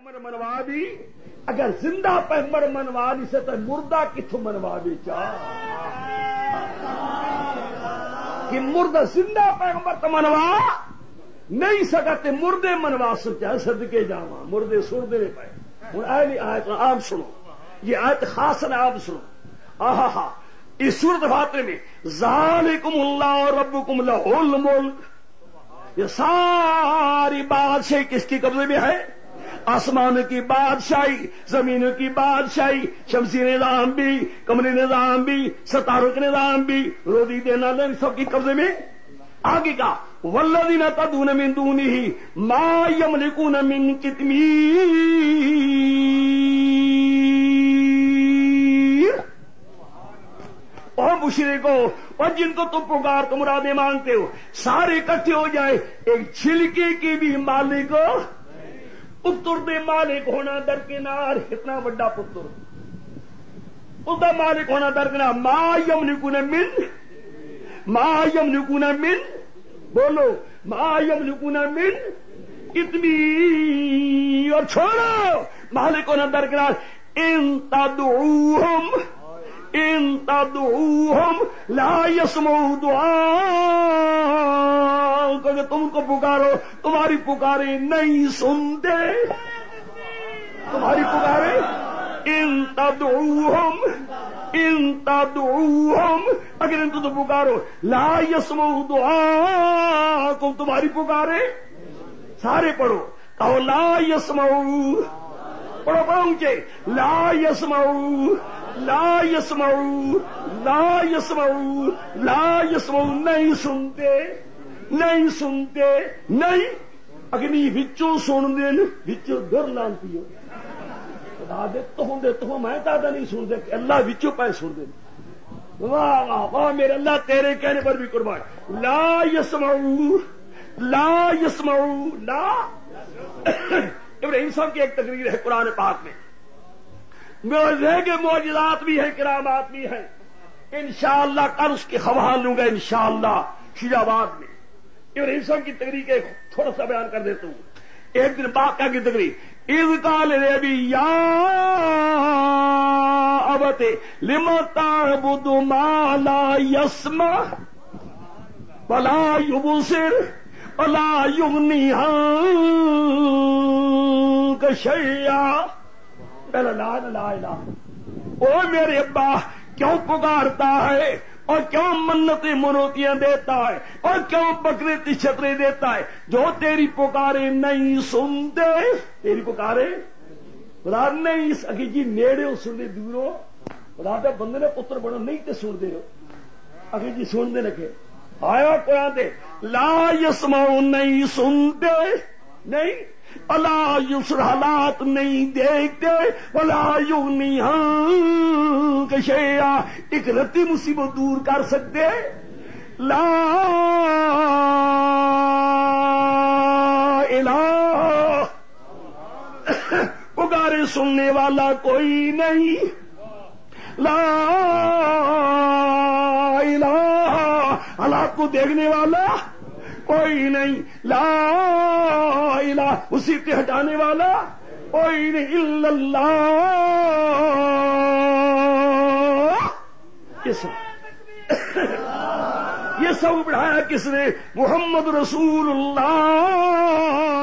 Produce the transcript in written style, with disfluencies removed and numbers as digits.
پیغمبر منوا دی اگر زندہ پیغمبر منوا دی سے تو مردہ کتوں منوا دی چاہ کہ مردہ زندہ پیغمبر تو منوا نہیں سکا تے مردے منوا سکتا صدقے جاواں مردے سردے نہیں پائے ہوں اہلی آیت آپ سنو یہ آیت خاص ہے آپ سنو آہا اس سورۃ فاتحہ میں ذالکم اللہ ربکم لہ الملک یہ ساری بادشاہی کس کی قبضے میں ہے آسمان کی بادشاہی زمین کی بادشاہی شمسی نظام بھی قمری نظام بھی ستاروں کا نظام بھی روزی دینا سب کی قبضے میں آگے کا والذین تدعون من دونہ ما یملکون من قطمیر اور مشرکو اور جن کو تم پکار تم مرادیں مانگتے ہو سارے اکٹھے ہو جائے ایک چھلکے کی بھی مالک پتر دے مالک ہونا درکنار اتنا بڑا پتر اس دا مالک ہونا درکنار ما یملکون من بولو ما یملکون من قطمیر اور چھوڑو مالک ہونا درکنار ان تدعوہم لا یسمعوا دعاءکم کہ تم کو پکارو تمہاری پکارے نہیں سنتے تمہاری پکارے ان تدعوہم اگر ان تو پکارو لا یسمعوا دعاءکم تمہاری پکارے سارے پڑھو کہو لا یسمعوا پڑھو اونچے لا یسمعوا نہیں سنتے اگنی وچوں سن دین وچوں ڈر لانتی ہو خدا دے تو میں دادا نہیں سنتے اللہ وچوں پہ سن دے واہ واہ واہ میرے اللہ تیرے کہنے پر بھی قربان لا یسمعوا ابراہیم صاحب کی ایک تقریر ہے قرآن پاک میں معجزات بھی ہیں کرامات بھی ہیں انشاءاللہ کل اس کے حوالے لوں گا انشاءاللہ شجاعت میں ابراہیم صاحب کی تقریر کے تھوڑا سا بیان کر دیتا ہوں ایک دن باقیہ کی تقریر اذ قال لابی یا ابت لم تعبد ما لا يسمع ولا يبصر ولا يغني عنك شيئا پہلا لا الہ او میرے ابا کیوں پکارتا ہے اور کیوں منتیں منوتیاں دیتا ہے اور کیوں بکرے چھترے دیتا ہے جو تیری پکارے نہیں سنتے تیری پکارے خدا نہیں اگی جی نیڑے ہو سننے دورو خدا دے بندے نے پتر بنو نہیں تے سن دے ہو اگی جی سن دے لگے آیا قرآن دے لا یسمعون نہیں سنتے نہیں اللہ یسر حالات نہیں دیکھتے ولا یغنی عنک شیئا ایک رتی مصیبت دور کر سکتے لا الہ پکارے سننے والا کوئی نہیں لا الہ حالات کو دیکھنے والا کوئی نہیں لا الہ اسی کے ہٹانے والا کوئی نہیں الا اللہ یہ سب بڑھایا کس نے محمد رسول اللہ